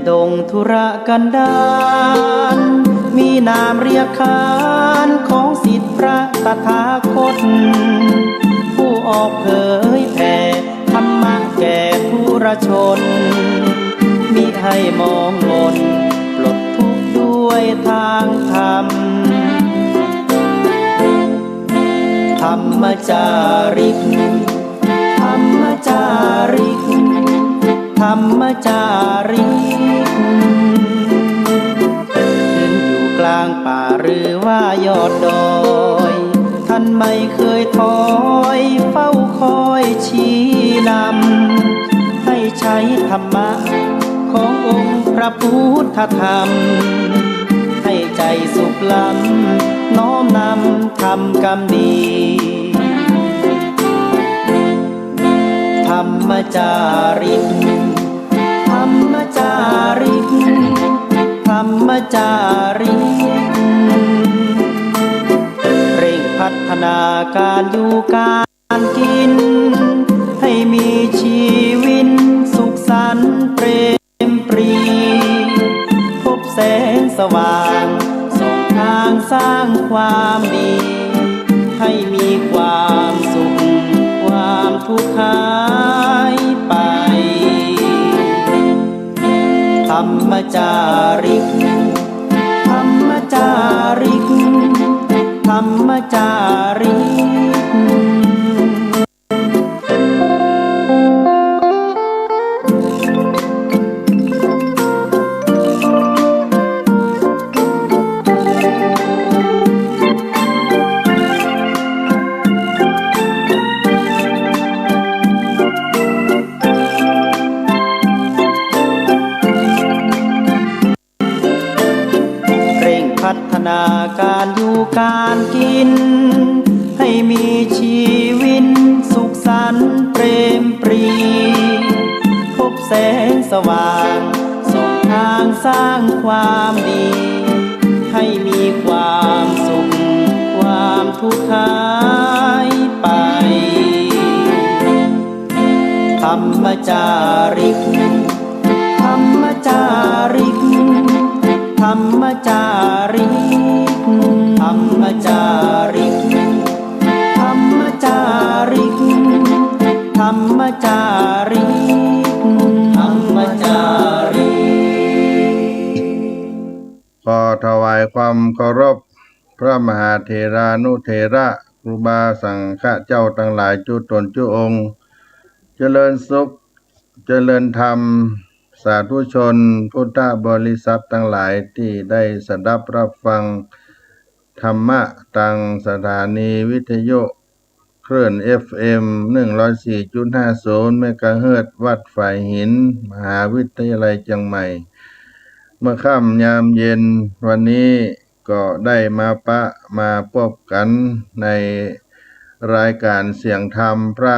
ดงธุรกันดารมีนามเรียกขานของศิษย์พระตถาคตผู้ออกเผยแผ่ธรรมะแก่ทุรชนมิให้มองมนปลดทุกข์ด้วยทางธรรมธรรมจาริกธรรมจาริกธรรมจาริกขึ้นอยู่กลางป่าหรือว่ายอดดอยท่านไม่เคยถอยเฝ้าคอยชี้นำให้ใช้ธรรมะขององค์พระพุทธธรรมให้ใจสุขล้ำน้อมนำทำกรรมดีธรรมจาริกธรรมจาริกธรรมจาริกเร่งพัฒนาการอยู่การกินให้มีชีวิตสุขสันต์เปรมปรีพบแสงสว่างส่องทางสร้างความดีให้มีความสุขความทุกข์หายไปธรรมจาริกธรรมจาริกธรรมจาริกพัฒนาการอยู่การกินให้มีชีวิตสุขสันต์เปรมปรีพบแสงสว่างส่องทางสร้างความดีให้มีความสุขความทุกข์หายไปธรรมจาริกธรรมจาริกธรรมจาริกธรรมจาริกธรรมจาริกธรรมจาริกธรรมจาริกขอถวายความเคารพพระมหาเถรานุเถระครูบาสังฆเจ้าทั้งหลายจุตนจุองค์เจริญสุขเจริญธรรมสาธุชนพุทธบริษัททั้งหลายที่ได้สดับรับฟังธรรมะทางสถานีวิทยุคลื่น FM 104.50 เมกะเฮิรตซ์วัดฝ่ายหินมหาวิทยาลัยเชียงใหม่เมื่อค่ำยามเย็นวันนี้ก็ได้มาพบกันในรายการเสียงธรรมพระ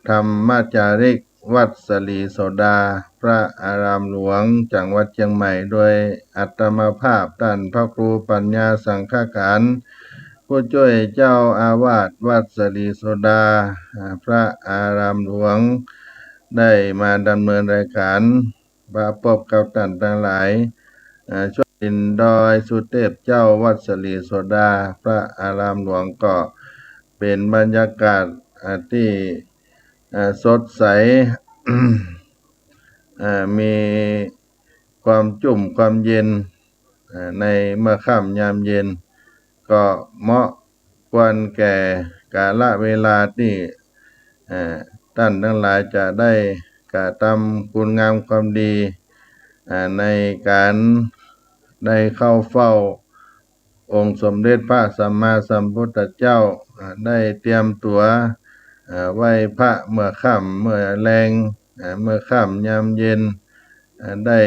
ธรรมจาริกวัดสลีโสดาพระอารามหลวงจังหวัดเชียงใหม่โดยอัตมาภาพท่านพระครูปัญญาสังฆการผู้ช่วยเจ้าอาวาสวัดสลีโสดาพระอารามหลวงได้มาดำเนินรายการมาพบกับท่านทั้งหลายช่วงดินดอยสุเทพเจ้าวัดสลีโสดาพระอารามหลวงก็เป็นบรรยากาศที่สดใส มีความจุ่มความเย็นในเมื่อค่ำยามเย็นก็เหมาะควรแก่กาลเวลาที่ท่านทั้งหลายจะได้กระทำคุณงามความดีในการได้เข้าเฝ้าองค์สมเด็จพระสัมมาสัมพุทธเจ้าได้เตรียมตัวไหว้พระเมื่อค่ำเมื่อแลงเมื่อค่ำยามเย็นได้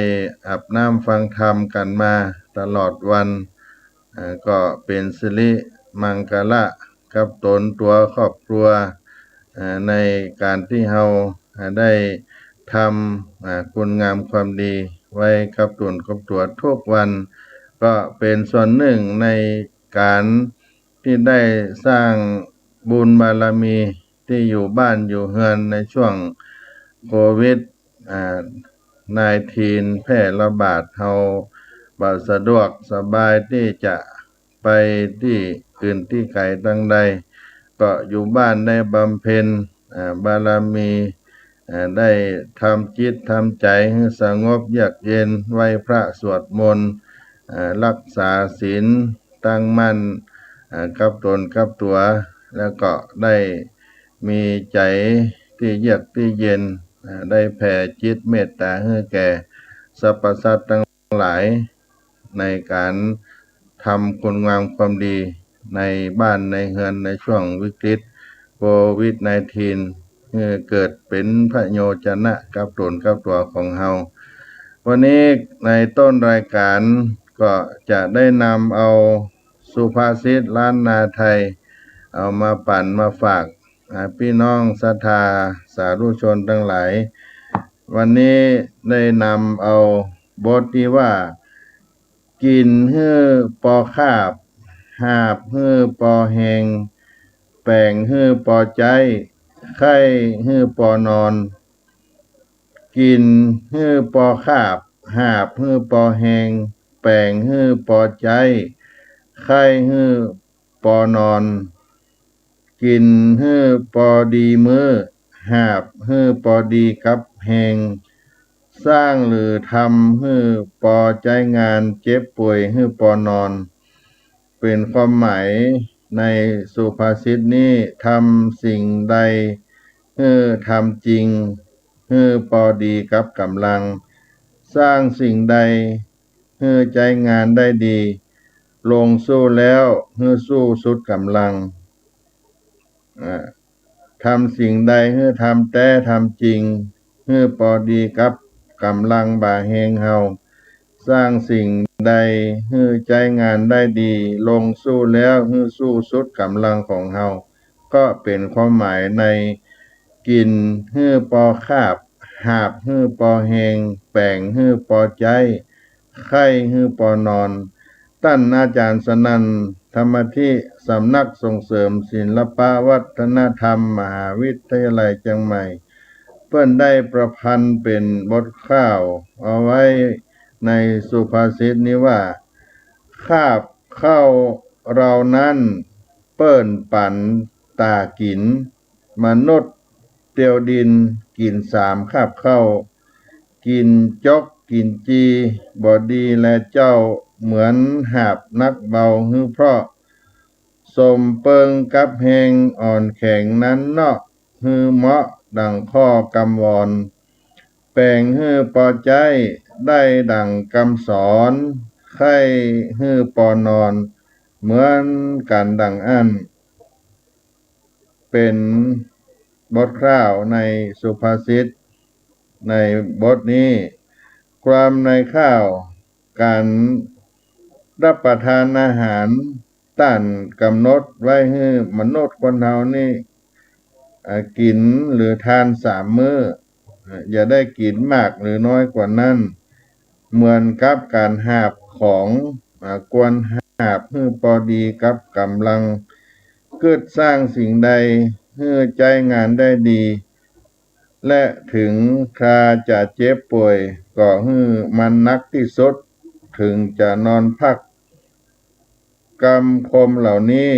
อาบน้ำฟังธรรมกันมาตลอดวันก็เป็นสิริมังคละกับตนตัวครอบครัวในการที่เราได้ทำคุณงามความดีไว้กับตนกับตัวทุกวันก็เป็นส่วนหนึ่งในการที่ได้สร้างบุญบารมีที่อยู่บ้านอยู่เฮือนในช่วงโควิด -19 แพร่ระบาดเฮาบ่สะดวกสบายที่จะไปที่อื่นที่ไกลทางใดก็อยู่บ้านได้บำเพ็ญบารมีได้ทำจิตทำใจให้สงบเยือกเย็นไหว้พระสวดมนต์รักษาศีลตั้งมั่นกับตนกับตัวแล้วก็ได้มีใจที่เยือกที่เย็นได้แผ่จิตเมตตาให้แก่สรรพสัตว์ทั้งหลายในการทำคุณงามความดีในบ้านในเฮือนในช่วงวิกฤตโควิด -19 เกิดเป็นพระโยชนะกับตนกับตัวของเฮาวันนี้ในต้นรายการก็จะได้นำเอาสุภาษิตล้านนาไทยเอามาปั่นมาฝากพี่น้องศรัทธาสาธุชนทั้งหลายวันนี้ได้นำเอาบทที่ว่ากินฮื้อปอคาบหาบฮื้อปอแหงแป่งฮื้อปอใจไข้ฮื้อปอนอนกินฮื้อปอคาบหาบฮื้อปอแหงแป่งฮื้อปอใจไข้ฮื้อปอนอนกินฮื้อปอดีมือหาบฮื้อปอดีกับแหงสร้างหรือทำฮื้อปอใจงานเจ็บป่วยฮื้อปอนอนเป็นความหมายในสุภาษิตนี้ทำสิ่งใดฮื้อทำจริงฮื้อปอดีกับกำลังสร้างสิ่งใดฮื้อใจงานได้ดีลงสู้แล้วฮื้อสู้สุดกำลังทำสิ่งใดฮื้อทำแต่ทำจริงฮื้อปอดีกับกำลังบ่าแหงเฮาสร้างสิ่งใดฮื้อใจงานได้ดีลงสู้แล้วฮื้อสู้สุดกำลังของเฮาก็เป็นความหมายในกินฮื้อปอคาบหาบฮื้อปอแหงแป่งฮื้อปอใจไข้ฮื้อปอนอนท่านอาจารย์สนั่นธรรมธิสำนักส่งเสริมศิลปวัฒนธรรมมหาวิทยาลัยเชียงใหม่เพิ่นได้ประพันธ์เป็นบทข้าวเอาไว้ในสุภาษิตนี้ว่าคาบเข้าเรานั้นเปิ้นปันตากินมนุษย์เตียวดินกิน3คาบเข้ากินจกกินจีบอดีและเจ้าเหมือนหาบนักเบาฮือเพราะสมเปิงกับแหงอ่อนแข็งนั้นเนาะฮือเหมาะดังข้อกำวอนแปลงฮือปอใจได้ดังคำสอนไข้ฮือปอนอนเหมือนกันดังอันเป็นบทคร่าวในสุภาษิตในบทนี้ความในข้าวการรับประทานอาหารต้านกำหนดไว้ให้มนุษย์คนเฮานี่กินหรือทาน3มื้ออย่าได้กินมากหรือน้อยกว่านั้นเหมือนกับการหาบของควรหาบให้พอดีกับกำลังเกิดสร้างสิ่งใดให้ใจงานได้ดีและถึงคราจะเจ็บป่วยก็ให้มันนักที่สุดถึงจะนอนพักกรรมคมเหล่านี้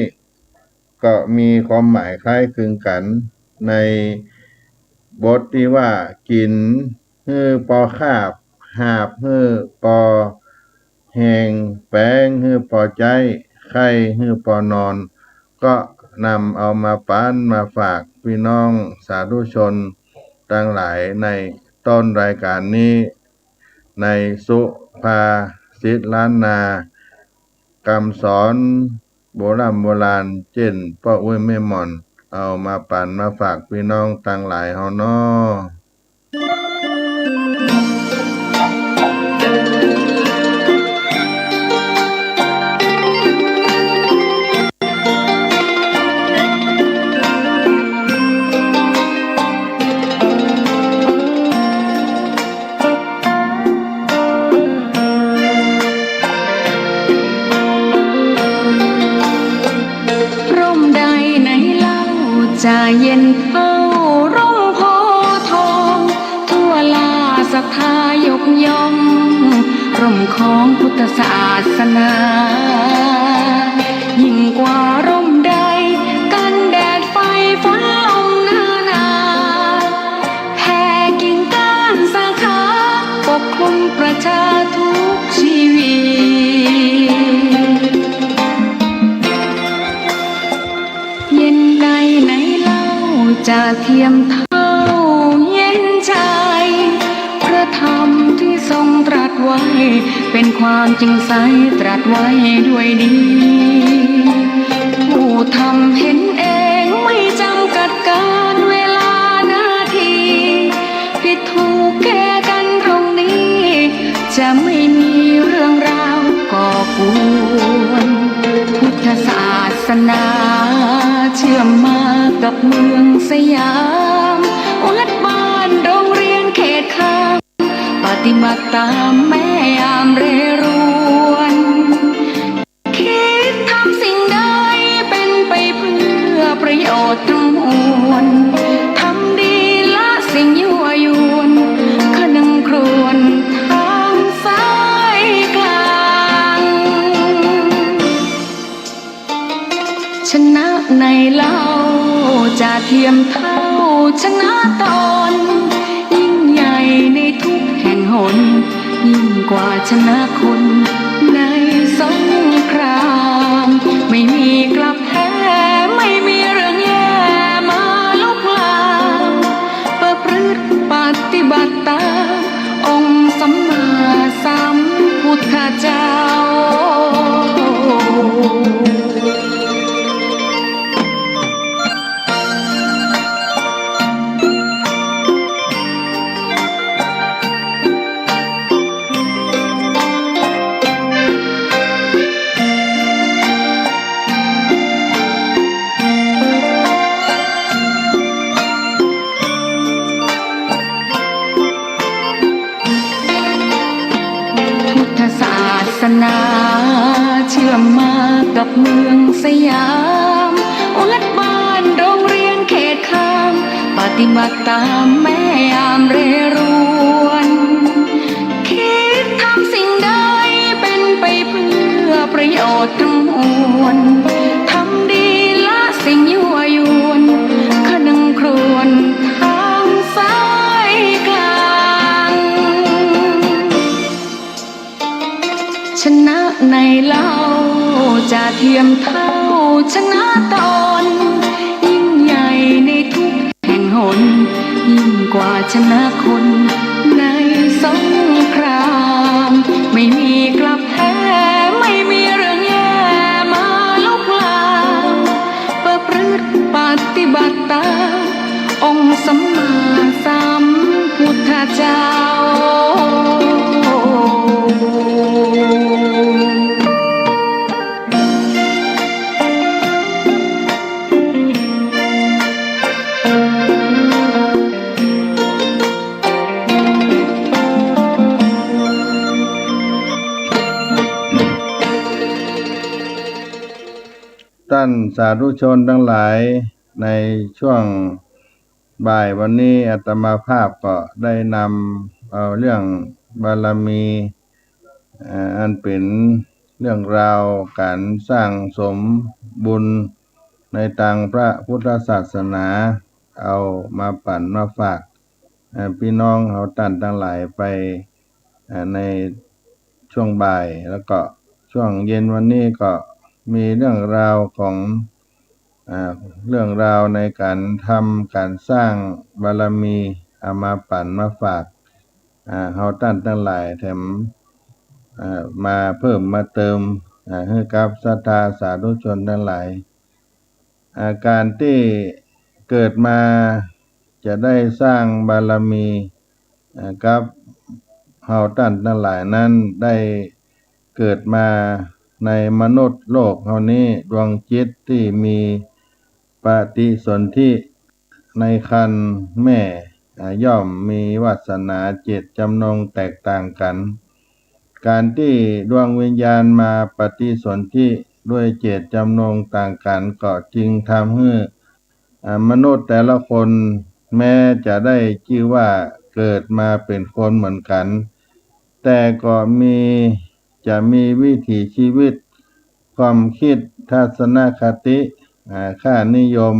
ก็มีความหมายคล้ายคลึงกันในบทที่ว่ากินฮื้อปอคาบหาบฮื้อปอแหงแป้งฮื้อปอใจไข้ฮื้อปอนอนก็นำเอามาปานมาฝากพี่น้องสาธุชนทั้งหลายในต้นรายการนี้ในสุภาษิตล้านนาคำสอนโบราณเช่นพ่ออุ้ยแม่หม่อนเอามาปั่นมาฝากพี่น้องทั้งหลายเฮาน้อใจเย็นเฝ้าร่มโพทองทั่วลาศรัทธาโย ร่มของพุทธศาสนา ยิ่งกว่าร่มใดกันแดดไฟฝนลมหน้าหนาแผ่กิ่งก้านสาขาปกคลุมประชาทุกชีวิตเย็นใดไหนเล่าจะเทียมเท่าเย็นใจพระธรรมที่ทรงตรัสไว้เป็นความจริงใสตรัสไว้ด้วยดีผู้ทำเห็นเองไม่จำกัดการเวลานาทีผิดถูกแก้กันตรงนี้จะไม่มีเรื่องราวก่อกวนพุทธศาสนาเชื่อมมากับเมืองสยามวัดบ้านโรงเรียนเขตข้างปฏิบัติตามแม่ยามเรรวนคิดทำสิ่งใดเป็นไปเพื่อประโยชน์ทั้งมวลทำดีละสิ่งยั่วยวนขนึงครวญทางสายกลางชนะในเล่าจะเทียมเท่าชนะตอนยิ่งใหญ่ในทุกแห่งหนยิ่งกว่าชนะคนในสงครามไม่มีกลับแพ้ไม่มีเรื่องแย่มาลุกลามประพฤติปฏิบัติตามองค์สัมมาสัมพุทธเจ้าศาสนาเชื่อมมากับเมืองสยามวัดบ้านโรงเรียนเขตข้างปฏิบัติตามแม่ยามเรรวนคิดทำสิ่งใดเป็นไปเพื่อประโยชน์ทั้งมวลทำดีละสิ่งยั่วยวนขนึงครวญทางสายกลางชนะในเล่าจะเทียมเท่าชนะตอนยิ่งใหญ่ในทุกแห่งหนยิ่งกว่าชนะคนในสงครามไม่มีกลับแพ้ไม่มีเรื่องแย่มาลุกลามประพฤติปฏิบัติตามองค์สัมมาสัมพุทธเจ้าท่านสาธุชนทั้งหลายในช่วงบ่ายวันนี้อาตมาภาพก็ได้นำเอาเรื่องบารมีอันเป็นเรื่องราวการสร้างสมบุญในทางพระพุทธศาสนาเอามาปั่นมาฝากพี่น้องเอาท่านทั้งหลายไปในช่วงบ่ายแล้วก็ช่วงเย็นวันนี้ก็มีเรื่องราวของเรื่องราวในการทำการสร้างบารมีเอามาปั่นมาฝากเฮาท่านทั้งหลายแถมมาเพิ่มมาเติมให้กับศรัทธาสาธุชนทั้งหลายการที่เกิดมาจะได้สร้างบารมีกับเฮาท่านทั้งหลายนั้นได้เกิดมาในมนุษย์โลกเฮานี้ดวงจิตที่มีปฏิสนธิในครรภ์แม่ย่อมมีวาสนาเจตจำนงแตกต่างกันการที่ดวงวิญญาณมาปฏิสนธิด้วยเจตจำนงต่างกันก็จึงทำให้มนุษย์แต่ละคนแม้จะได้ชื่อว่าเกิดมาเป็นคนเหมือนกัน แต่ก็จะมีวิถีชีวิตความคิดทัศนคติค่านิยม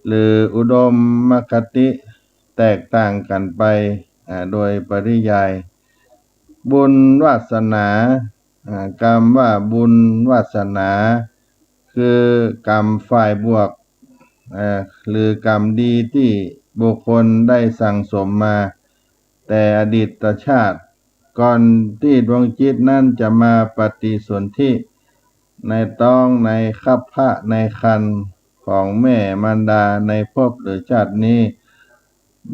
หรืออุดมคติแตกต่างกันไปโดยปริยายบุญวาสนากรรมว่าบุญวาสนาคือกรรมฝ่ายบวกหรือกรรมดีที่บุคคลได้สั่งสมมาแต่อดีตชาติก่อนที่ดวงจิตนั้นจะมาปฏิสนธิในท้องในคัพพะในครรภ์ของแม่มารดาในภพหรือชาตินี้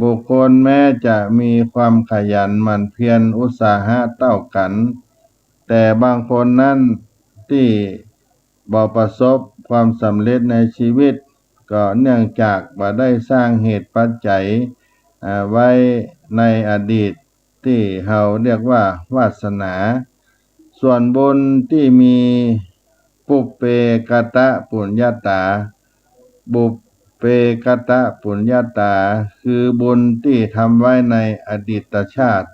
บุคคลแม้จะมีความขยันหมั่นเพียรอุตสาหะเท่ากันแต่บางคนนั้นที่บ่ประสบความสำเร็จในชีวิตก็เนื่องจากบ่ได้สร้างเหตุปัจจัยไว้ในอดีตที่เราเรียกว่าวาสนาส่วนบุญที่มีปุพเพกตปุญญาตาบุพเพกตปุญญาตาคือบุญที่ทำไว้ในอดีตชาติ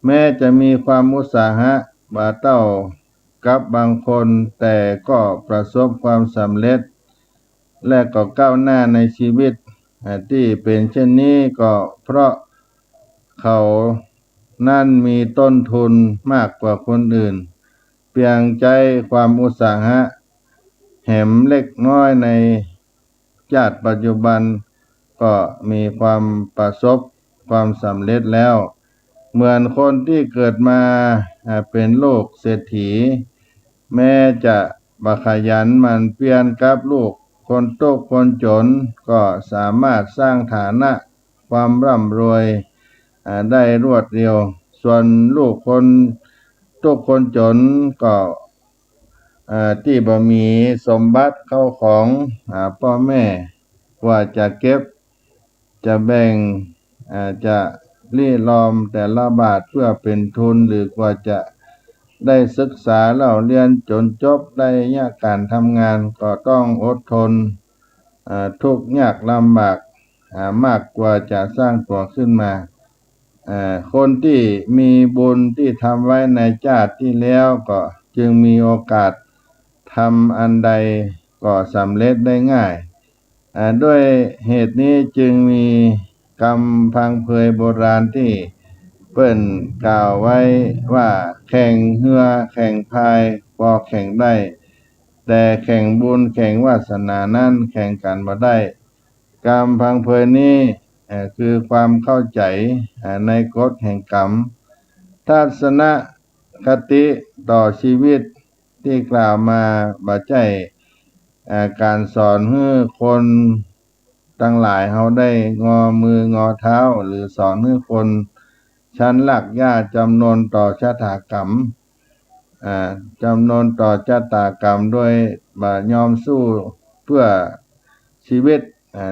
แม้จะมีความอุตสาหะบ่เท่ากับบางคนแต่ก็ประสบความสำเร็จและก็ก้าวหน้าในชีวิตที่เป็นเช่นนี้ก็เพราะเขานั่นมีต้นทุนมากกว่าคนอื่นเพียงใจความอุตสาหะแหมเล็กน้อยในชาติปัจจุบันก็มีความประสบความสำเร็จแล้วเหมือนคนที่เกิดมาเป็นลูกเศรษฐีแม้จะบ่ขยันหมั่นเพียรกับลูกคนตกคนจนก็สามารถสร้างฐานะความร่ำรวยได้รวดเร็วส่วนลูกคนตกคนจนก็ที่บ่มีสมบัติเข้าของพ่อแม่กว่าจะเก็บจะแบ่งจะรี่ลอมแต่ละบาทเพื่อเป็นทุนหรือกว่าจะได้ศึกษาเล่าเรียนจนจบได้ยากการทำงานก็ต้องอดทนทุกข์ยากลำบากมากกว่าจะสร้างตัวขึ้นมาคนที่มีบุญที่ทำไว้ในชาติที่แล้วก็จึงมีโอกาสทำอันใดก็สำเร็จได้ง่ายด้วยเหตุนี้จึงมีคำพังเพยโบราณที่เปิ้นกล่าวไว้ว่าแข่งเรือแข่งพายพอแข่งได้แต่แข่งบุญแข่งวาสนานั้นแข่งกันบ่ได้คำพังเพยนี้คือความเข้าใจในกฎแห่งกรรมทัศนคติต่อชีวิตที่กล่าวมาบ่ใช่การสอนให้คนทั้งหลายเขาได้งอมืองอเท้าหรือสอนให้คนชั้นหลักญาติจำนวนต่อชะตากรรมจำนวนต่อชะตากรรมด้วยบ่ยอมสู้เพื่อชีวิต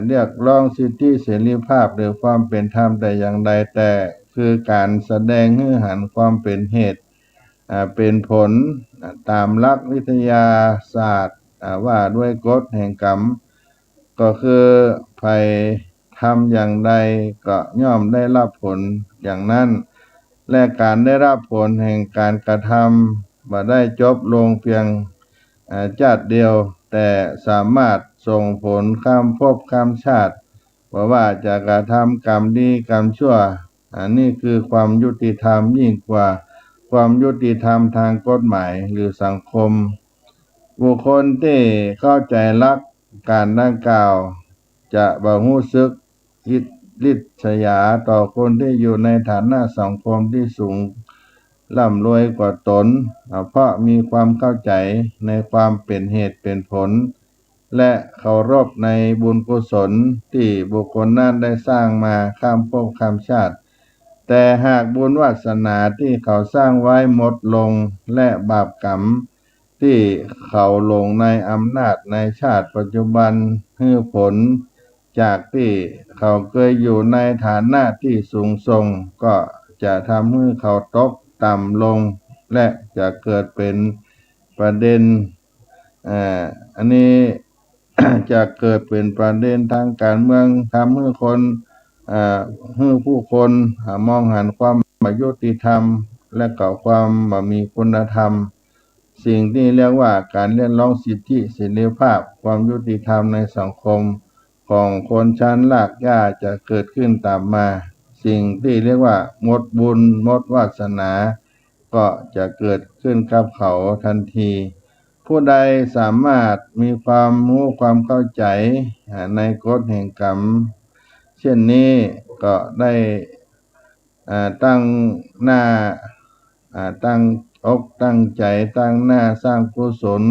เรียกร้องสิทธิเสรีภาพหรือความเป็นธรรมแต่อย่างใดแต่คือการแสดงให้เห็นความเป็นเหตุเป็นผลตามหลักวิทยาศาสตร์ว่าด้วยกฎแห่งกรรมก็คือใครทำอย่างใดก็ย่อมได้รับผลอย่างนั้นและการได้รับผลแห่งการกระทำบ่ได้จบลงเพียงชาติเดียวแต่สามารถส่งผลข้ามภพข้ามชาติว่าจะกระทำกรรมดีกรรมชั่วนี่คือความยุติธรรมยิ่งกว่าความยุติธรรมทางกฎหมายหรือสังคมบุคคลที่เข้าใจหลักการดังกล่าวจะบ่รู้สึกริษยาต่อคนที่อยู่ในฐานะสังคมที่สูงร่ำรวยกว่าตนเพราะมีความเข้าใจในความเป็นเหตุเป็นผลและเคารพในบุญกุศลที่บุคคลนั้นได้สร้างมาข้ามภพข้ามชาติแต่หากบุญวาสนาที่เขาสร้างไว้หมดลงและบาปกรรมที่เขาหลงในอำนาจในชาติปัจจุบันให้ผลจากที่เขาเคยอยู่ในฐานะที่สูงส่งก็จะทำให้เขาตกต่ำลงและจะเกิดเป็นประเด็นอันนี้ จะเกิดเป็นประเด็นทางการเมืองทำให้คนให้ผู้คนมองเห็นความไม่ยุติธรรม และก็ความบ่มีคุณธรรมสิ่งที่เรียกว่าการเรียกร้องสิทธิเสรีภาพความยุติธรรมในสังคมของคนชั้นรากหญ้าจะเกิดขึ้นตามมาสิ่งที่เรียกว่าหมดบุญหมดวาสนาก็จะเกิดขึ้นกับเขาทันทีผู้ใดสามารถมีความรู้ความเข้าใจในกฎแห่งกรรมเช่นนี้ก็ได้ตั้งหน้าตั้งอกตั้งใจตั้งหน้าสร้างกุศล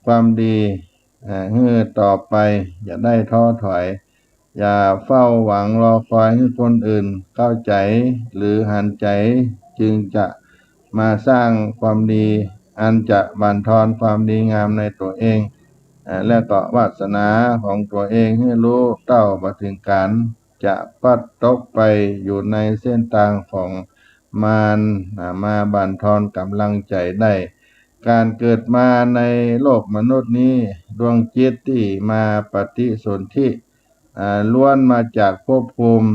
ความดีให้ต่อไปอย่าได้ท้อถอยอย่าเฝ้าหวังรอคอยให้คนอื่นเข้าใจหรือหันใจจึงจะมาสร้างความดีอันจะบั่นทอนความดีงามในตัวเองและก็วาสนาของตัวเองให้รู้เต้ามาถึงการจะพัดตกไปอยู่ในเส้นทางของมารมาบั่นทอนกำลังใจได้การเกิดมาในโลกมนุษย์นี้ดวงจิตที่มาปฏิสนธิล้วนมาจากภพภูมิ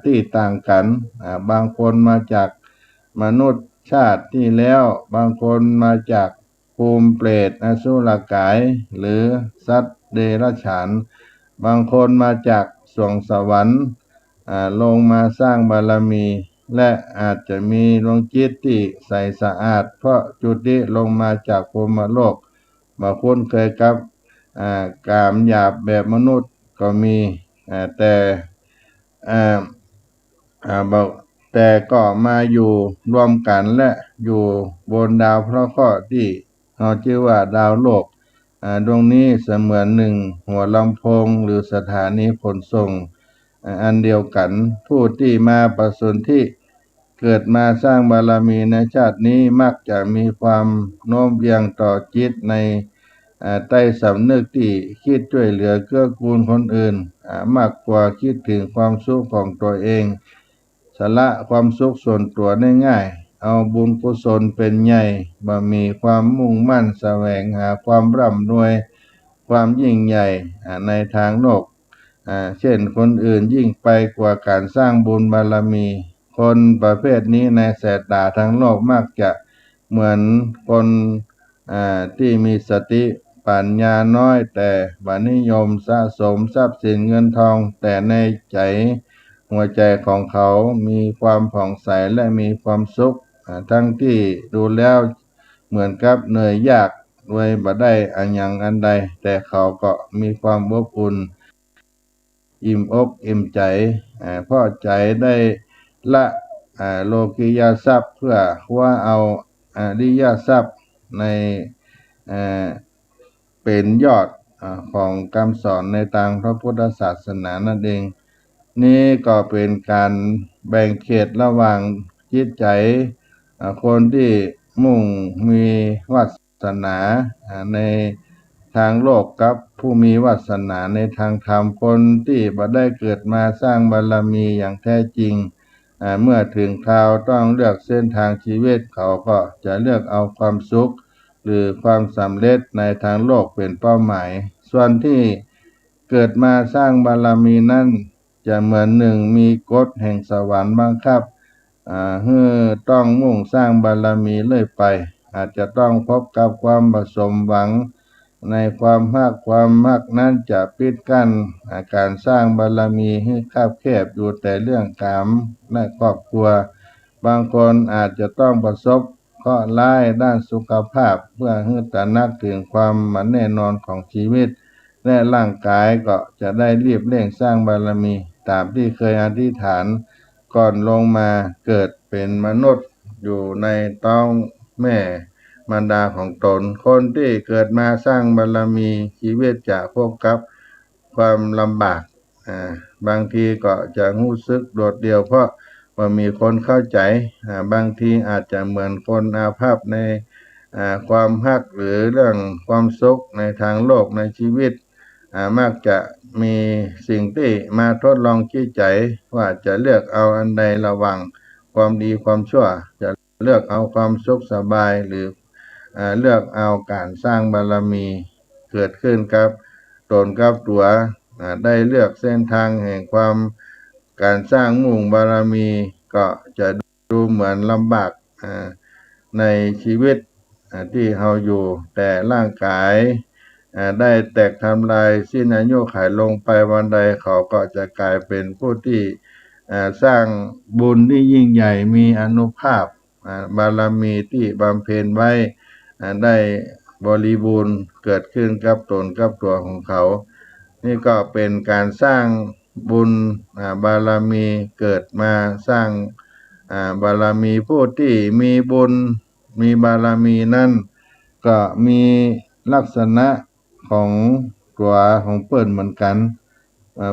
ที่ต่างกันบางคนมาจากมนุษย์ชาติที่แล้วบางคนมาจากภูมิเปรตอสุรกายหรือสัตว์เดรัจฉานบางคนมาจากสวงสวรรค์ลงมาสร้างบารมีและอาจจะมีดวงจิตที่ใสสะอาดเพราะจุติลงมาจากพรหมโลกมาคุ้นเคยกับกามหยาบแบบมนุษย์ก็มีแต่บอกแต่ก็มาอยู่รวมกันและอยู่บนดาวพระเคราะห์ที่เราชื่อว่าดาวโลกดวงนี้เสมือนหนึ่งหัวลำโพงหรือสถานีขนส่งอันเดียวกันผู้ที่มาประสนที่เกิดมาสร้างบารมีในชาตินี้มักจะมีความโน้มเอียงต่อจิตในใต้สำนึกที่คิดช่วยเหลือเกื้อกูลคนอื่นมากกว่าคิดถึงความสุขของตัวเองสละความสุขส่วนตัวได้ง่ายเอาบุญกุศลเป็นใหญ่บ่มีความมุ่งมั่นแสวงหาความร่ำรวยความยิ่งใหญ่ในทางโลกเช่นคนอื่นยิ่งไปกว่าการสร้างบุญบารมีคนประเภทนี้ในสายตาทางโลกมักจะเหมือนคนที่มีสติปัญญาน้อยแต่บันิยมสะสมทรัพย์สินเงินทองแต่ในใจหัวใจของเขามีความผ่องใสและมีความสุขทั้งที่ดูแล้วเหมือนกับเหนื่อยยากด้วยบ่ได้อันยังอันใดแต่เขาก็มีความอบอุ่นอิ่มอกอิ่มใจเพราะใจได้ละโลกิยทรัพย์เพื่อว่าเอาอริยทรัพย์ในเป็นยอดของคำสอนในทางพระพุทธศาสนานั่นเองนี่ก็เป็นการแบ่งเขตระหว่างจิตใจคนที่มุ่งมีวาสนาในทางโลกกับผู้มีวาสนาในทางธรรมคนที่บ่ได้เกิดมาสร้างบารมีอย่างแท้จริงเมื่อถึงคราวต้องเลือกเส้นทางชีวิตเขาก็จะเลือกเอาความสุขหรือความสำเร็จในทางโลกเป็นเป้าหมายส่วนที่เกิดมาสร้างบารมีนั้นจะเหมือนหนึ่งมีกฎแห่งสวรรค์บังคับให้ต้องมุ่งสร้างบารมีเรื่อยไปอาจจะต้องพบกับความประสมหวังในความมักนั้นจะปิดกั้นการสร้างบารมีให้คับแคบอยู่แต่เรื่องกามและครอบครัวบางคนอาจจะต้องประสบเคราะห์ร้ายด้านสุขภาพเพื่อให้ตระหนักถึงความไม่แน่นอนของชีวิตและร่างกายก็จะได้รีบเร่งสร้างบารมีตามที่เคยอธิษฐานก่อนลงมาเกิดเป็นมนุษย์อยู่ในท้องแม่มารดาของตนคนที่เกิดมาสร้างบารมีชีวิตจะพบกับความลำบากบางทีก็จะรู้สึกโดดเดี่ยวเพราะว่ามีคนเข้าใจบางทีอาจจะเหมือนคนอาภัพในความฮักหรือเรื่องความสุขในทางโลกในชีวิตมักจะมีสิ่งที่มาทดลองจิตใจว่าจะเลือกเอาอันใดระหว่างความดีความชั่วจะเลือกเอาความสุขสบายหรือเลือกเอาการสร้างบารมีเกิดขึ้นกับตนกับตัวได้เลือกเส้นทางแห่งความการสร้างมุ่งบารมีก็จะดูเหมือนลำบาก ในชีวิตที่เราอยู่แต่ร่างกายได้แตกทำลายสิ้นอายุขัยลงไปวันใดเขาก็จะกลายเป็นผู้ที่สร้างบุญที่ยิ่งใหญ่มีอานุภาพบารมีที่บำเพ็ญไว้ได้บริบูรณ์เกิดขึ้นกับตนกับตัวของเขานี่ก็เป็นการสร้างบุญบารมีเกิดมาสร้างบารมีผู้ที่มีบุญมีบารมีนั่นก็มีลักษณะของตัวของเปิ้นเหมือนกัน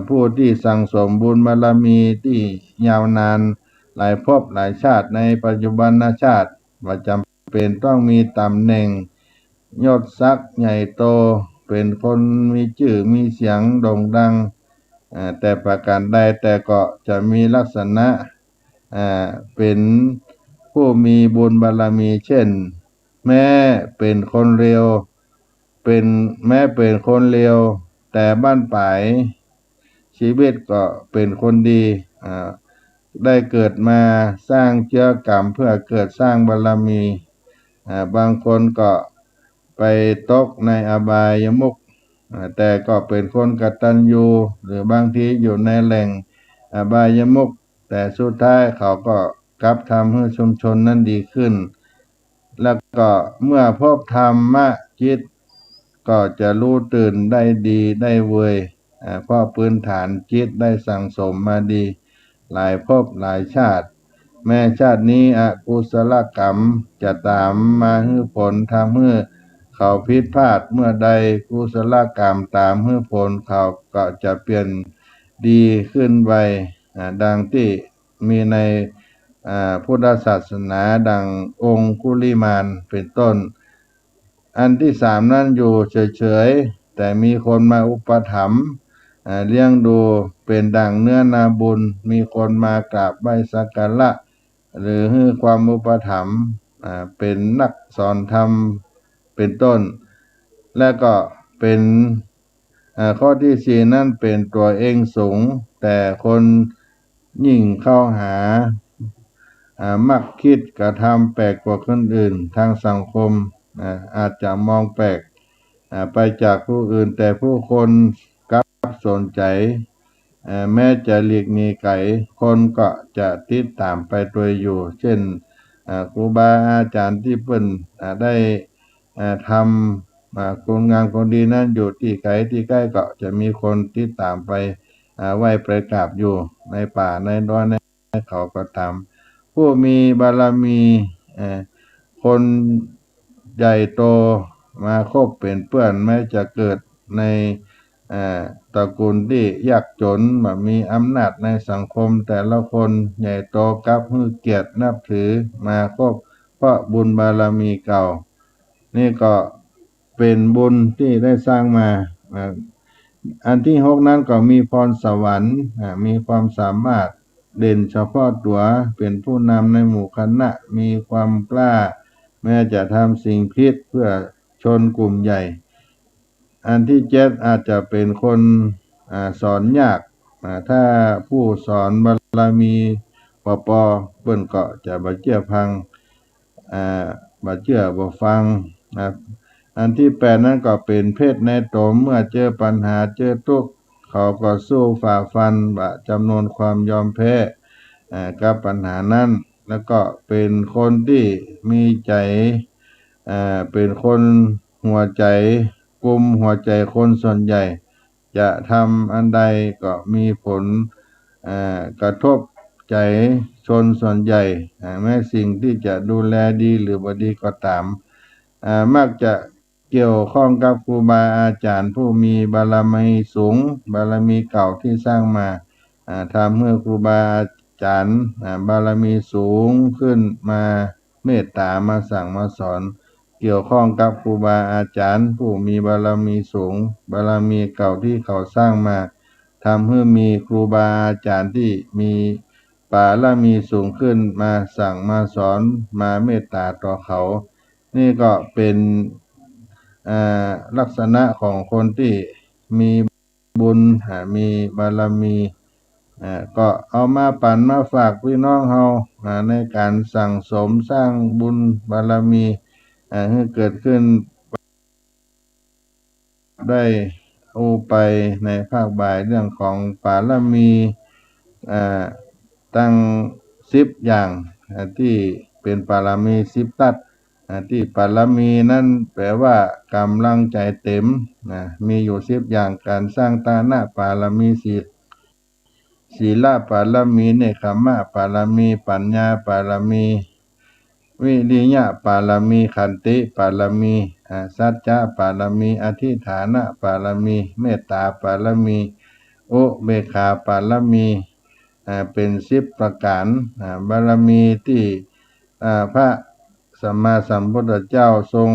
ผู้ที่สั่งสมบุญบารมีที่ยาวนานหลายภพหลายชาติในปัจจุบันชาติว่าจำเป็นต้องมีตำแหน่งยศศักดิ์ใหญ่โตเป็นคนมีชื่อมีเสียงโด่งดังแต่ประการใดแต่ก็จะมีลักษณะเป็นผู้มีบุญบารมีเช่นแม้เป็นคนเลวเป็นคนเลวแต่บ้านปลายชีวิตก็เป็นคนดีได้เกิดมาสร้างเชื้อกรรมเพื่อเกิดสร้างบารมีบางคนก็ไปตกในอบายมุขแต่ก็เป็นคนกตัญญูหรือบางทีอยู่ในแหล่งอบายมุขแต่สุดท้ายเขาก็กลับทำให้ชุมชนนั้นดีขึ้นแล้วก็เมื่อพบธรรมะจิตก็จะรู้ตื่นได้ดีได้เวยเพราะพื้นฐานจิตได้สั่งสมมาดีหลายภพหลายชาติแม้ชาตินี้อกุศลกรรมจะตามมาให้ผลทำให้เขาผิดพลาดเมื่อใดกุศลกรรมตามให้ผลเขาก็จะเปลี่ยนดีขึ้นไปดังที่มีในพุทธศาสนาดังองคุลิมานเป็นต้นอันที่สามนั้นอยู่เฉยๆแต่มีคนมาอุปถัมภ์เลี้ยงดูเป็นดังเนื้อนาบุญมีคนมากราบไหว้สักการะหรือให้ความอุปถัมภ์เป็นนักสอนธรรมเป็นต้นและก็เป็นข้อที่สี่นั่นเป็นตัวเองสูงแต่คนยิ่งเข้าหามักคิดกระทำแปลกกว่าคนอื่นทางสังคมอาจจะมองแปลกไปจากผู้อื่นแต่ผู้คนกลับสนใจแม้จะหลีกหนีไกลคนก็จะติดตามไปโดยอยู่เช่นครูบาอาจารย์ที่เพิ่นได้ทำคุณงามความดีนั้นอยู่ที่ไกลที่ใกล้ก็จะมีคนติดตามไปไหว้ประกราบอยู่ในป่าในดอยในเขาก็ตามผู้มีบารมีคนใหญ่โตมาคบเป็นเพื่อนแม้จะเกิดในตระกูลที่ยากจนมีอำนาจในสังคมแต่ละคนใหญ่โตกับให้เกียรตินับถือมาคบเพราะบุญบารมีเก่านี่ก็เป็นบุญที่ได้สร้างมาอันที่หกนั้นก็มีพรสวรรค์มีความสามารถเด่นเฉพาะตัวเป็นผู้นำในหมู่คณะมีความกล้าแม้จะทำสิ่งผิดเพื่อชนกลุ่มใหญ่อันที่เจ็ดอาจจะเป็นคนสอนยากถ้าผู้สอนบารมีปอเปิ้นก็จะบ่เชื่อฟังบ่เชื่อบ่ฟังอันที่แปดนั้นก็เป็นเพศในตนเมื่อเจอปัญหาเจอทุกข์เขาก็สู้ฝ่าฟันจำนวนความยอมแพ้กับปัญหานั้นแล้วก็เป็นคนที่มีใจเป็นคนหัวใจกลุ่มหัวใจคนส่วนใหญ่จะทำอันใดก็มีผลกระทบใจชนส่วนใหญ่แม้สิ่งที่จะดูแลดีหรือบ่ดีก็ตามมักจะเกี่ยวข้องกับครูบาอาจารย์ผู้มีบารมีสูงบารมีเก่าที่สร้างมาทำให้ครูบาอาจารย์บารมีสูงขึ้นมาเมตตามาสั่งมาสอนเกี่ยวข้องกับครูบาอาจารย์ผู้มีบารมีสูงบารมีเก่าที่เขาสร้างมาทำให้มีครูบาอาจารย์ที่มีบารมีสูงขึ้นมาสั่งมาสอนมาเมตตาต่อเขานี่ก็เป็นลักษณะของคนที่มีบุญมีบารมี ก็เอามาปั่นมาฝากพี่น้องเฮาในการสั่งสมสร้างบุญบารมีให้เกิดขึ้นได้ไปในภาคบ่ายเรื่องของบารมีตั้ง10อย่างที่เป็นบารมี10ทัศที่บารมีนั่นแปลว่ากำลังใจเต็มมีอยู่10อย่างการสร้างตานะบารมีศีลบารมีเนกขมะบารมีปัญญาบารมีวิริยะบารมีขันติบารมีสัจจะบารมีอธิฐานะบารมีเมตตาบารมีอุเบกขาบารมีเป็น10ประการบารมีที่พระสัมมาสัมพุทธเจ้าทรง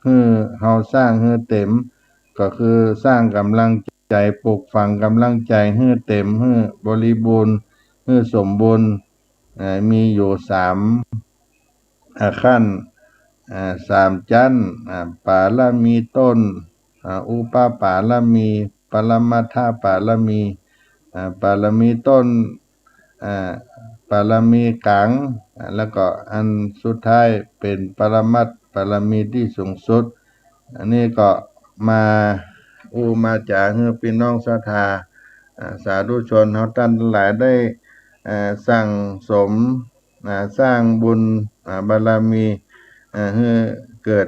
ให้เฮาสร้างให้เต็มก็คือสร้างกำลังใจปลูกฝังกำลังใจให้เต็มให้บริบูรณ์ให้สมบูรณ์มีอยู่3ขั้น3ชั้นปาลมีต้นอุปปาลมีปรมัตถปาลมีปาลมีต้นปารมีกลางแล้วก็อันสุดท้ายเป็นปรมัตถ์ปารมีที่สูงสุดอันนี้ก็มาจากให้พี่น้องศรัทธาสาธุชนเฮาท่านทั้งหลายได้สั่งสมสร้างบุญบารมีให้เกิด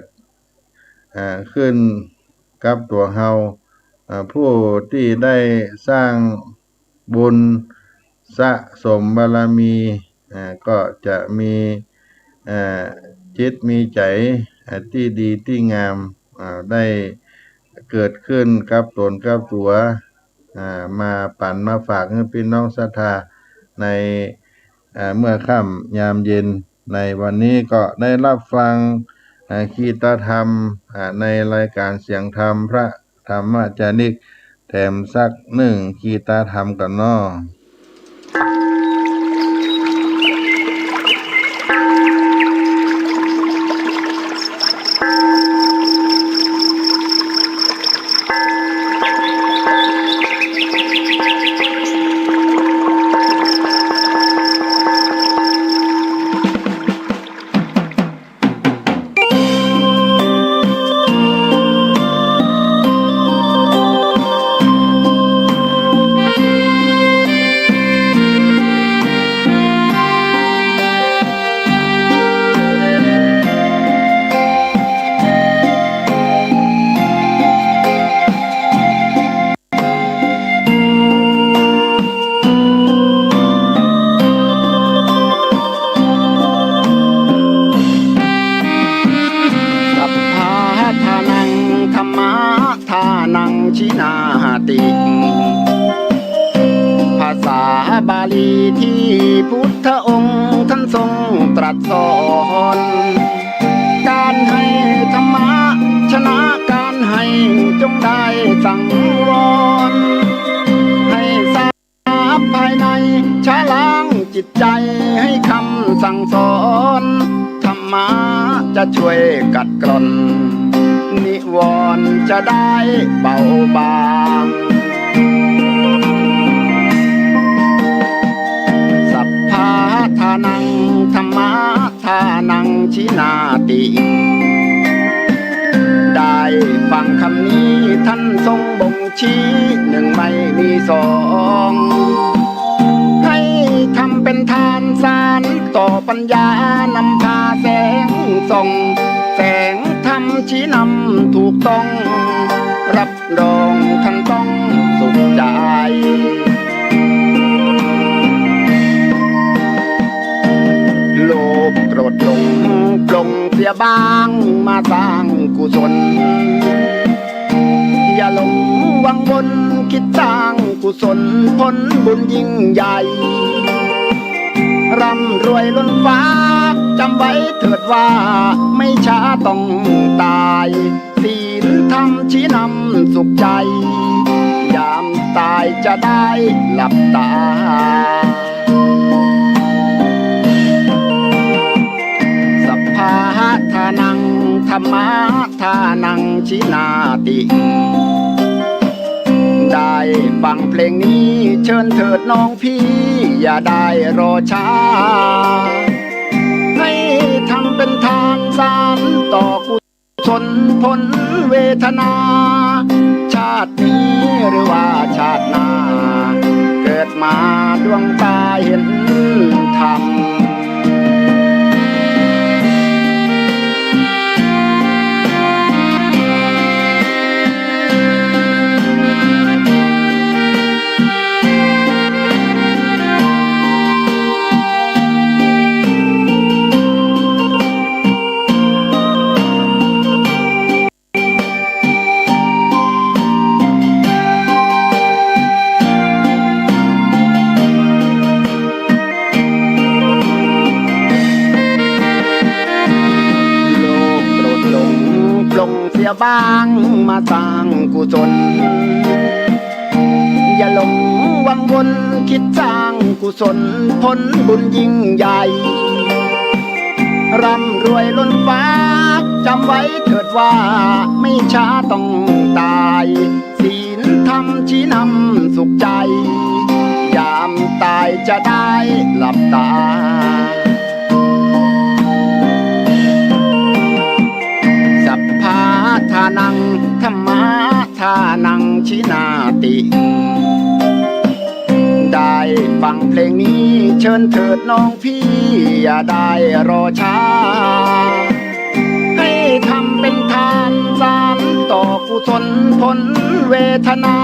ขึ้นกับตัวเฮาผู้ที่ได้สร้างบุญสะสมบารมีก็จะมีจิตมีใจที่ดีที่งามได้เกิดขึ้นกับตนกับตัวมาปั่นมาฝากให้พี่น้องศรัทธาในเมื่อค่ำยามเย็นในวันนี้ก็ได้รับฟังคีตธรรมในรายการเสียงธรรมพระธรรมจาริกแถมสัก1คีตธรรมกันเนาะชินาติภาษาบาลีที่พุทธองค์ท่านทรงตรัสสอนการให้ธรรมะชนะการให้จงได้สังวรให้ทราบภายในชะล้างจิตใจให้คำสั่งสอนธรรมะจะช่วยกัดกร่อนนิวรณ์จะได้เบาบางสัพพะทานังธรรมะทานังชินาติได้ฟังคำนี้ท่านทรงบ่งชี้1ไม่มี2ให้ทำเป็นทานสารต่อปัญญานำพาแสงส่องแสงธรรมชี้นำถูกต้องรับรองท่านต้องสุขใจโลภโกรธหลงปลงเสียบ้างมาสร้างกุศลอย่าหลงวังวนคิดสร้างกุศลผลบุญยิ่งใหญ่ร่ำรวยล้นฟ้าจำไว้เถิดว่าไม่ช้าต้องตายศีลธรรมชี้นำสุขใจยามตายจะได้หลับตาสัพพะทานังธรรมะทานังชินาติ ได้ฟังเพลงนี้เชิญเถิดน้องพี่อย่าได้รอช้าให้ทำเป็นทานสารต่อกุศลผลเวทนาชาตินี้หรือว่าชาติหน้าเกิดมาดวงตาเห็นธรรมเสียบ้างมาสร้างกุศลอย่าหลงวังวนคิดสร้างกุศลผลบุญยิ่งใหญ่ร่ำรวยล้นฟ้าจำไว้เถิดว่าไม่ช้าต้องตายศีลธรรมชี้นำสุขใจยามตายจะได้หลับตาทานังธรรมะทานังชินาติได้ฟังเพลงนี้เชิญเถิดน้องพี่อย่าได้รอช้าให้ทำเป็นทานสารต่อกุศลผลเวทนา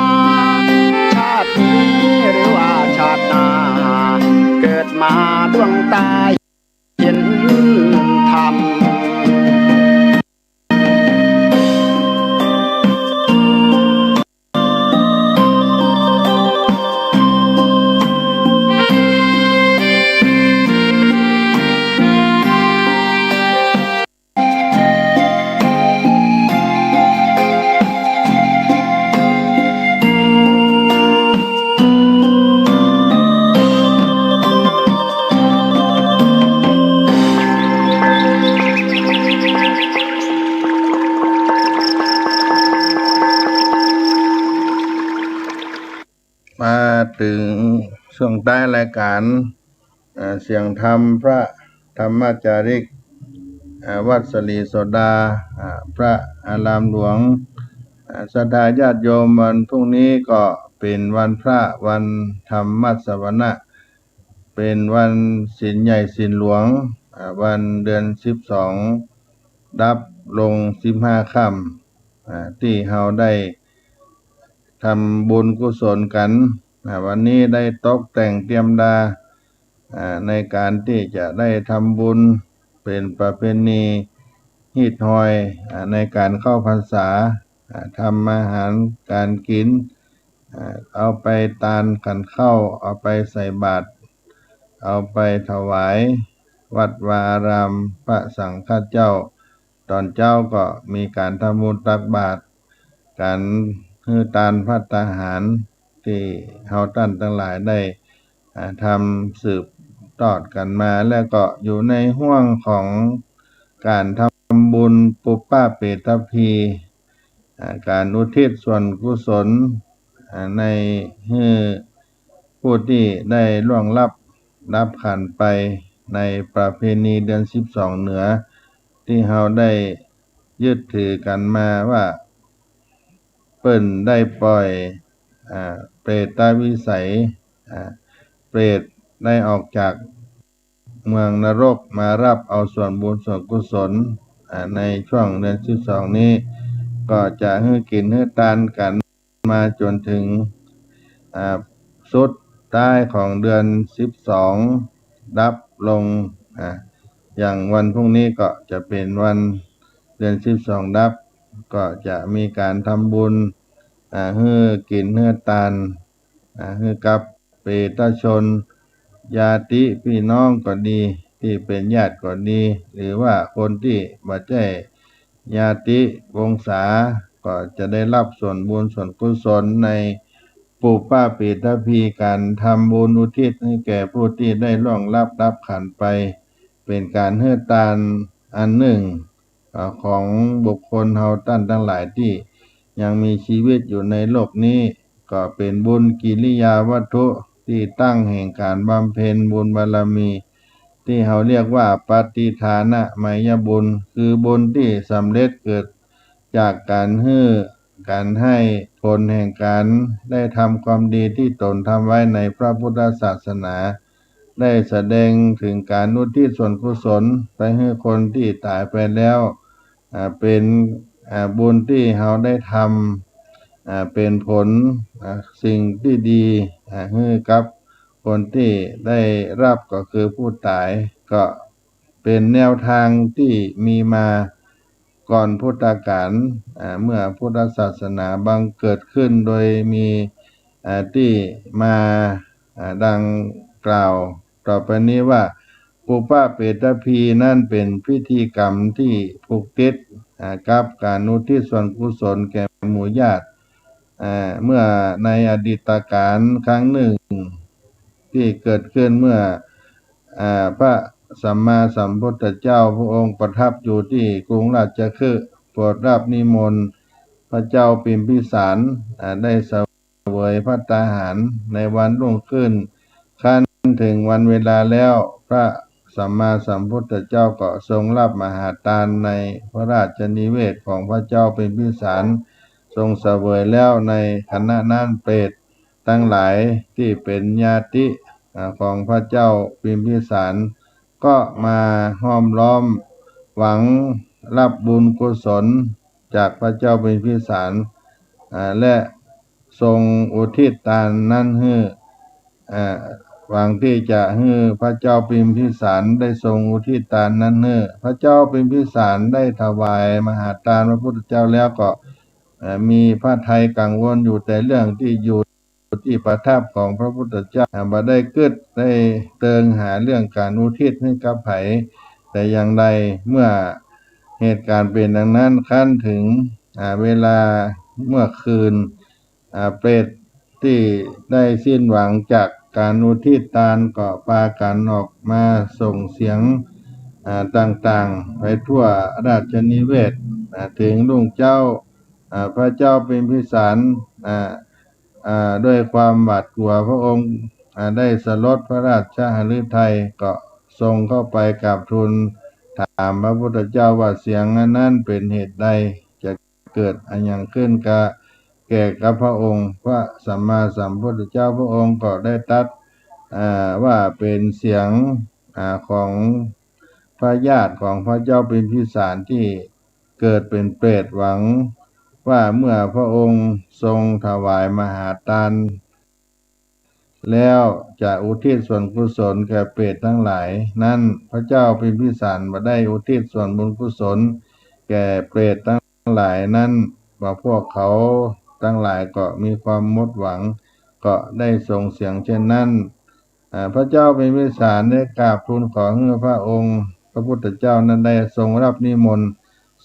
ชาตินี้หรือว่าชาติหน้าเกิดมาดวงตาเห็นธรรมมาถึงช่วงท้ายรายการเสียงธรรมพระธรรมจาริกวัดสลีโสดาพระอารามหลวงศรัทธาญาติโยมวันพรุ่งนี้ก็เป็นวันพระวันธรรมสวนะเป็นวันศีลใหญ่ศีลหลวงวันเดือน12ดับลง15ค่ำที่เราได้ทำบุญกุศลกันวันนี้ได้ตกแต่งเตรียมดาในการที่จะได้ทำบุญเป็นประเพณีฮีทฮอยในการเข้าพรรษาทำอาหารการกินเอาไปทานกันข้าวเอาไปใส่บาตรเอาไปถวายวัดวาอารามพระสังฆเจ้าตอนเจ้าก็มีการทำบุญตักบาตรการคือทานภัตตาหารที่เฮาท่านทั้งหลายได้ทำสืบทอดกันมาแล้วก็อยู่ในห่วงของการทำบุญปุปปาเปตพีการอุทิศส่วนกุศลในผู้ที่ได้ล่วงลับขันไปในประเพณีเดือน12เหนือที่เฮาได้ยึดถือกันมาว่าเปิ้นได้ปล่อยเปรตวิสัยเปรตได้ออกจากเมืองนรกมารับเอาส่วนบุญส่วนกุศลในช่วงเดือน12นี้ก็จะให้กินให้ทานกันมาจนถึงสุดท้ายของเดือน12ดับลงอย่างวันพรุ่งนี้ก็จะเป็นวันเดือน12ดับก็จะมีการทำบุญให้กินให้ทานให้กับเปตชนญาติพี่น้องก็ดีที่เป็นญาติก็ดีหรือว่าคนที่บ่ใช่ญาติวงศาก็จะได้รับส่วนบุญส่วนกุศลในปุปปาเปตพีการทำบุญอุทิศให้แก่ผู้ที่ได้ล่วงลับขันไปเป็นการให้ทานอันหนึ่งของบุคคลเฮาท่านทั้งหลายที่ยังมีชีวิตอยู่ในโลกนี้ ก็เป็นบุญกิริยาวัตถุที่ตั้งแห่งการบำเพ็ญบุญบารมี ที่เขาเรียกว่าปฏิทานะไมยบุญคือบุญที่สำเร็จเกิดจากการให้ผลแห่งการได้ทำความดีที่ตนทำไว้ในพระพุทธศาสนาได้แสดงถึงการอุทิศส่วนกุศลไปให้คนที่ตายไปแล้วเป็นบุญที่เขาได้ทำเป็นผลสิ่งที่ดีให้กับคนที่ได้รับก็คือผู้ตายก็เป็นแนวทางที่มีมาก่อนพุทธกาลเมื่อพุทธศาสนาบังเกิดขึ้นโดยมีที่มาดังกล่าวต่อไปนี้ว่าปุพพเปตพีนั่นเป็นพิธีกรรมที่ผูกติดกับการอุทิศส่วนกุศลแก่หมู่ญาติเมื่อในอดีตการครั้งหนึ่งที่เกิดขึ้นเมื่อพระสัมมาสัมพุทธเจ้าพระองค์ประทับอยู่ที่กรุงราชคฤห์โปรดรับนิมนต์พระเจ้าพิมพิสารได้เสวยภัตตาหารในวันรุ่งขึ้นขั้นถึงวันเวลาแล้วพระสัมมาสัมพุทธเจ้าก็ทรงรับมหาทานในพระราชนิเวศของพระเจ้าพิมพิสารทรงเสวยแล้วในขณะนั้นเปรตทั้งหลายที่เป็นญาติของพระเจ้าพิมพิสารก็มาห้อมล้อมหวังรับบุญกุศลจากพระเจ้าพิมพิสารและทรงอุทิศทานนั้นให้หวังที่จะให้พระเจ้าพิมพิสารได้ทรงอุทิศทานนั้นให้พระเจ้าพิมพิสารได้ถวายมหาทานพระพุทธเจ้าแล้วก็มีพระทัยกังวลอยู่แต่เรื่องที่อยู่ที่ประทับของพระพุทธเจ้าบ่ได้กึดได้เติงหาเรื่องการอุทิศให้กับไผแต่อย่างใดเมื่อเหตุการณ์เป็นดังนั้นขั้นถึงเวลาเมื่อคืนเปรตที่ได้สิ้นหวังจากการอุทิศทานก็พากันออกมาส่งเสียงต่างๆไปทั่วราชนิเวศถึงรุ่งเจ้าพระเจ้าพิมพิสารด้วยความหวาดกลัวพระองค์ได้สลดพระราชฤทัยก็ทรงเข้าไปกราบทูลถามพระพุทธเจ้าว่าเสียงนั้นเป็นเหตุใดจะเกิดอันยังขึ้นแก่กับพระองค์พระสัมมาสัมพุทธเจ้าพระองค์ก็ได้ตรัสว่าเป็นเสียงของพระญาติของพระเจ้าพิมพิสารที่เกิดเป็นเปรตหวังว่าเมื่อพระองค์ทรงถวายมหาทานแล้วจะอุทิศส่วนกุศลแก่เปรตทั้งหลายนั้นพระเจ้าพิมพิสารบ่ได้อุทิศส่วนบุญกุศลแก่เปรตทั้งหลายนั้นว่าพวกเขาทั้งหลายก็มีความหมดหวังก็ได้ส่งเสียงเช่นนั้นพระเจ้าพิมพิสารได้กราบทูลขอให้พระองค์พระพุทธเจ้านั้นได้ทรงรับนิมนต์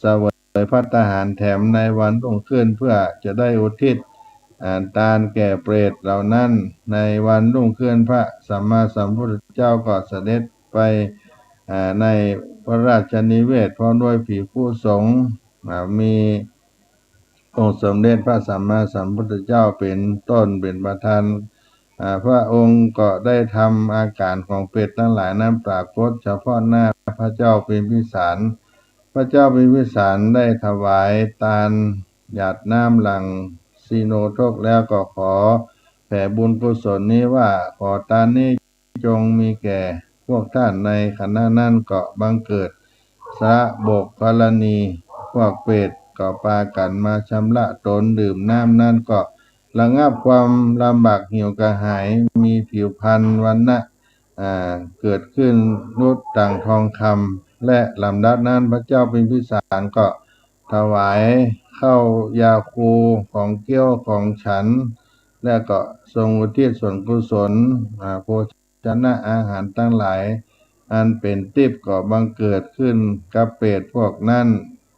เสวยภัตตาหารแถมในวันรุ่งขึ้นเพื่อจะได้อุทิศทานแก่เปรตเหล่านั้นในวันรุ่งขึ้นพระสัมมาสัมพุทธเจ้าก็เสด็จไปในพระราชนิเวศพร้อมด้วยภิกษุสงฆ์มีองค์สมเด็จพระสัมมาสัมพุทธเจ้าเป็นต้นเป็นประธานพระองค์ก็ได้ทำอาการของเปรตทั้งหลายนั้นปรากฏเฉพาะหน้าพระเจ้าพิมพิสารพระเจ้าพิมพิสารได้ถวายทานหยาดน้ำหลังสีโนทกแล้วก็ขอแผ่บุญกุศลนี้ว่าขอทานนี้จงมีแก่พวกท่านในขณะนั้นก็บังเกิดสะบกกรณีพวกเปรตก็พากันมาชำระตนดื่มน้ำนั้นก็ระงับความลำบากหิวกระหายมีผิวพรรณวรรณะเกิดขึ้นนุชดั่งทองคำและลำดับนั้นพระเจ้าพิมพิสารก็ถวายข้าวยาคูของเกี้ยวของฉันและก็ทรงอุทิศส่วนกุศลโภชนะอาหารทั้งหลายอันเป็นทิพย์ก็บังเกิดขึ้นกับเปรตพวกนั้น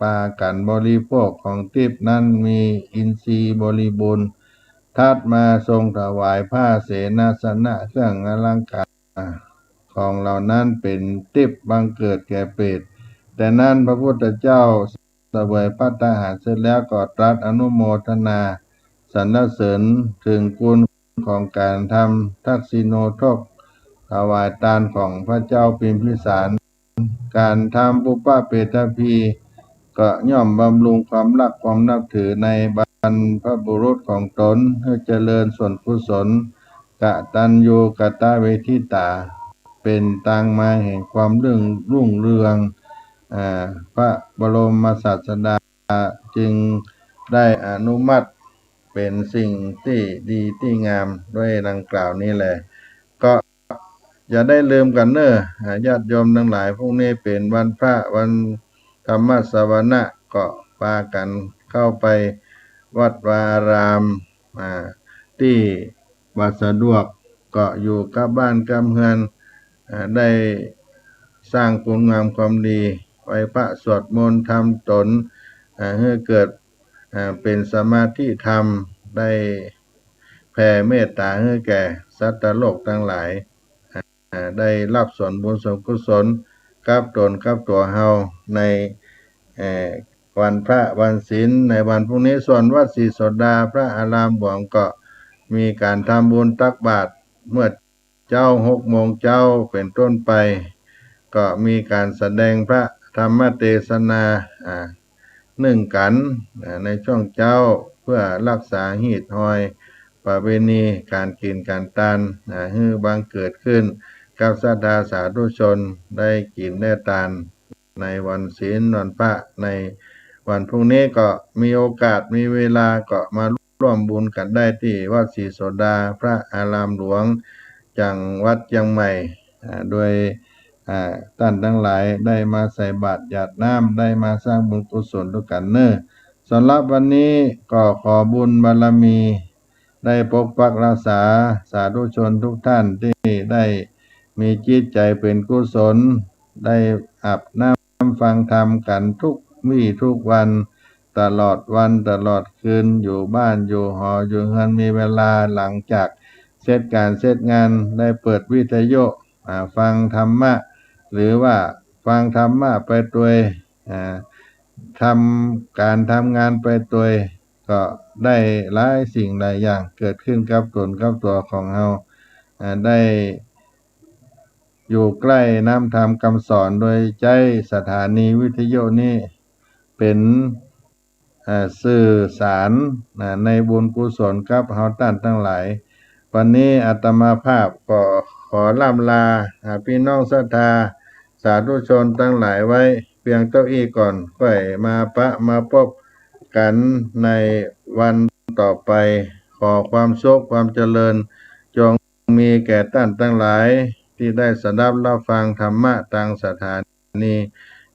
ปากันบริโภคของทิพย์นั้นมีอินทรีย์บริบูรณ์ทัดมาทรงถวายผ้าเสนาสนะเครื่องอลังการของเหล่านั้นเป็นทิพย์บังเกิดแก่เปรตแต่นั้นพระพุทธเจ้าเสวยภัตตาหารเสร็จแล้วก็ตรัสอนุโมทนา สรรเสริญถึงคุณของการทำทักษิโนทกถวายทานของพระเจ้าพิมพิสารการทำปุปปเปตพีก็ย่อมบำรุงความรักความนับถือในบรรพบุรุษของตนให้เจริญส่วนกุศลกตัญญูกตเวทิตาเป็นตังมาแห่งความรุ่งเรืองพระบรมศาสดาจึงได้อนุมัติเป็นสิ่งที่ดีที่งามด้วยดังกล่าวนี้แหละก็อย่าได้ลืมกันเนอะญาติโยมทั้งหลายพรุ่งนี้เป็นวันพระวันธรรมสวนะก็พากันเข้าไปวัดวาอารามที่วัดสะดวกก็อยู่กับบ้านกับเฮือนได้สร้างคุณงามความดีไหว้พระสวดมนต์ทำตนให้เกิดเป็นสมาธิธรรมได้แผ่เมตตาให้แก่สัตว์โลกทั้งหลายได้รับส่วนบุญส่วนกุศลกับตนกับตัวเฮาในวันพระวันศีลในวันพรุ่งนี้ส่วนวัดศรีโสดาพระอารามหลวงก็มีการทำบุญตักบาตรเมื่อเจ้า6 โมงเจ้าเป็นต้นไปก็มีการแสดงพระธรรมเทศนา1 กันในช่วงเจ้าเพื่อรักษาหีดหอยประเพณีการกินการทานให้บังเกิดขึ้นกับศรัทธาสาธุชนได้กินได้ทานในวันศีลวันพระในวันพรุ่งนี้ก็มีโอกาสมีเวลาก็มาร่วมบุญกันได้ที่วัดศรีโสดาพระอารามหลวงจังหวัดเชียงใหม่โดยท่านทั้งหลายได้มาใส่บาตรหยาดน้ำได้มาสร้างบุญกุศลด้วยกันเนอะสำหรับวันนี้ก็ขอบุญบารมีได้ปกปักรักษาสาธุชนทุกท่านที่ได้มีจิตใจเป็นกุศลได้อาบน้ำฟังธรรมกันทุกวี่ทุกวันตลอดวันตลอดคืนอยู่บ้านอยู่หออยู่เฮือนมีเวลาหลังจากเสร็จการเสร็จงานได้เปิดวิทยุฟังธรรมะหรือว่าฟังธรรมะไปตัวทำการทำงานไปตัวก็ได้หลายสิ่งหลายอย่างเกิดขึ้นกับตนกับตัวของเราได้อยู่ใกล้น้ำธรรมคำสอนโดยใจสถานีวิทยุนี้เป็นสื่อสารในบุญกุศลกับเฮาท่านทั้งหลายวันนี้อาตมาภาพก็ขอล่ำลาพี่น้องศรัทธาสาธุชนทั้งหลายไว้เพียงเท่านี้ก่อนค่อยมาพบกันในวันต่อไปขอความสุขความเจริญจงมีแก่ท่านทั้งหลายที่ได้สดับรับฟังธรรมะทางสถานี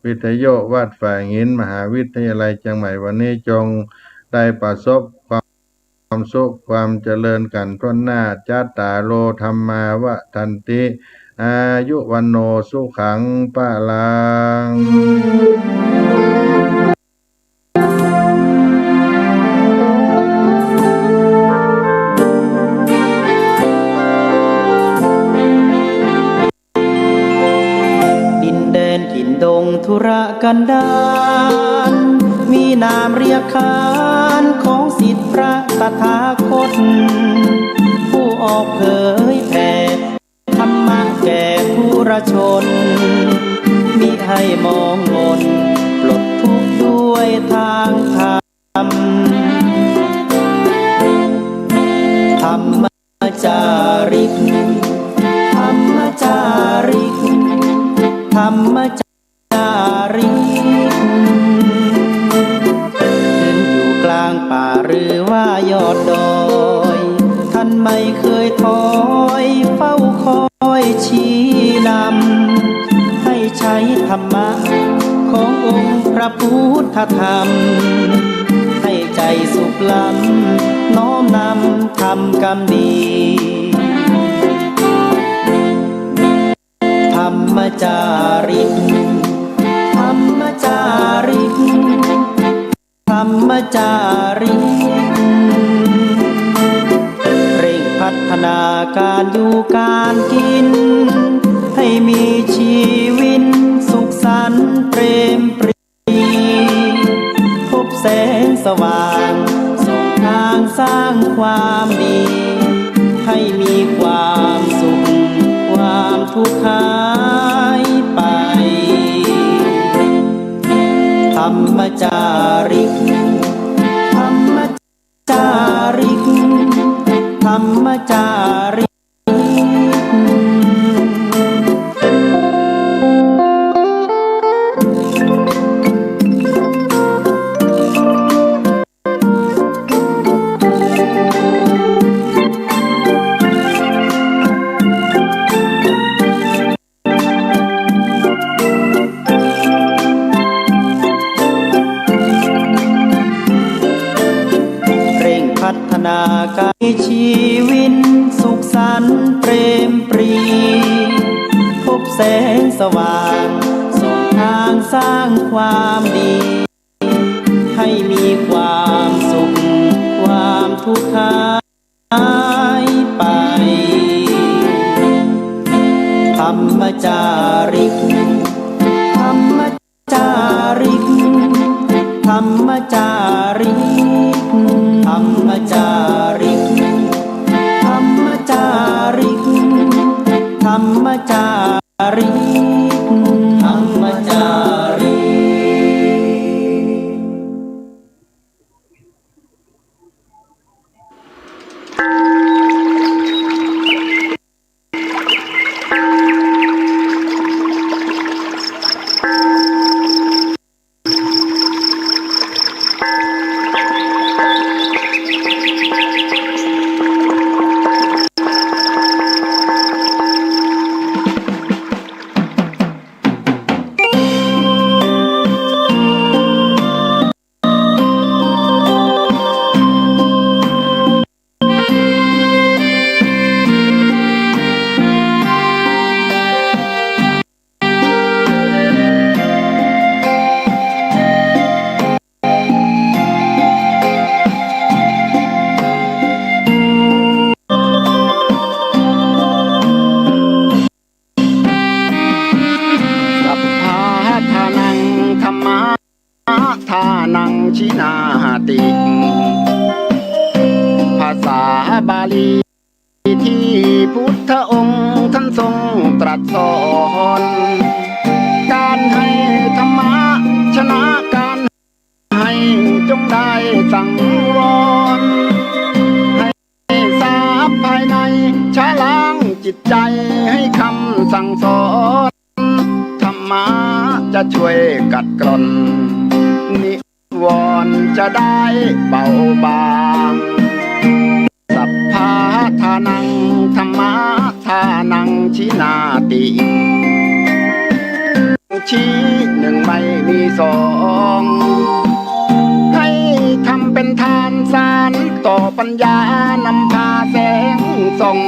วิทยุวัดฝ่ายหินมหาวิทยาลัยเชียงใหม่วันนี้จงได้ประสบความสุขความเจริญกันทั่วหน้าจัตตาโลธรรมาวะทันติอายุวันโนสุขังปะลังดงธุรกันดารมีนามเรียกขานของสิทธิพระตถาคตผู้ออกเผยแผ่ธรรมะแก่ผู้รชนมิให้มองมนปลดทุกข์ด้วยทางธรรมธรรมจาริกธรรมจาริกธรรมจาริกขึ้นอยู่กลางป่าหรือว่ายอดดอยท่านไม่เคยถอยเฝ้าคอยชี้นำให้ใช้ธรรมะขององค์พระพุทธธรรมให้ใจสุขล้ำน้อมนำทำกรรมดีธรรมจาริกธรรมจาริกธรรมจาริกเร่งพัฒนาการอยู่การกินให้มีชีวิตสุขสันต์เปรมปรีพบแสงสว่างส่องทาง สร้างความดี ให้มีความสุขความทุกข์หายไป ธรรมจาริก ธรรมจาริก ธรรมจาริก เร่งพัฒนาการชีวิตสุขสันต์เปรมปรี พบแสงสว่างส่องทางสร้างความดี ให้มีความสุขความทุกข์หายไป ธรรมจาริก ธรรมจาริก ธรรมจาริก ธรรมจาริก ธรรมจาริก ธรรมจาริก ธรรมจาริก สัพพะทานังธรรมะทานังชินาติ ภาษาบาลีที่พุทธองค์ท่านทรงตรัสสอน การให้ธรรมะชนะการให้จงได้สังวร ให้ทราบภายในชะล้างจิตใจให้คำสั่งสอน ธรรมะจะช่วยกัดกร่อน นิวรณ์จะได้เบาบาง สัพพะทานังธรรมะทานังชินาติ ชี้หนึ่งไม่มีสอง ให้ทำเป็นทานสารต่อปัญญานำพาแสงส่อง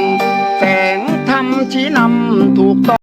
แสงธรรมชี้นำถูกต้อง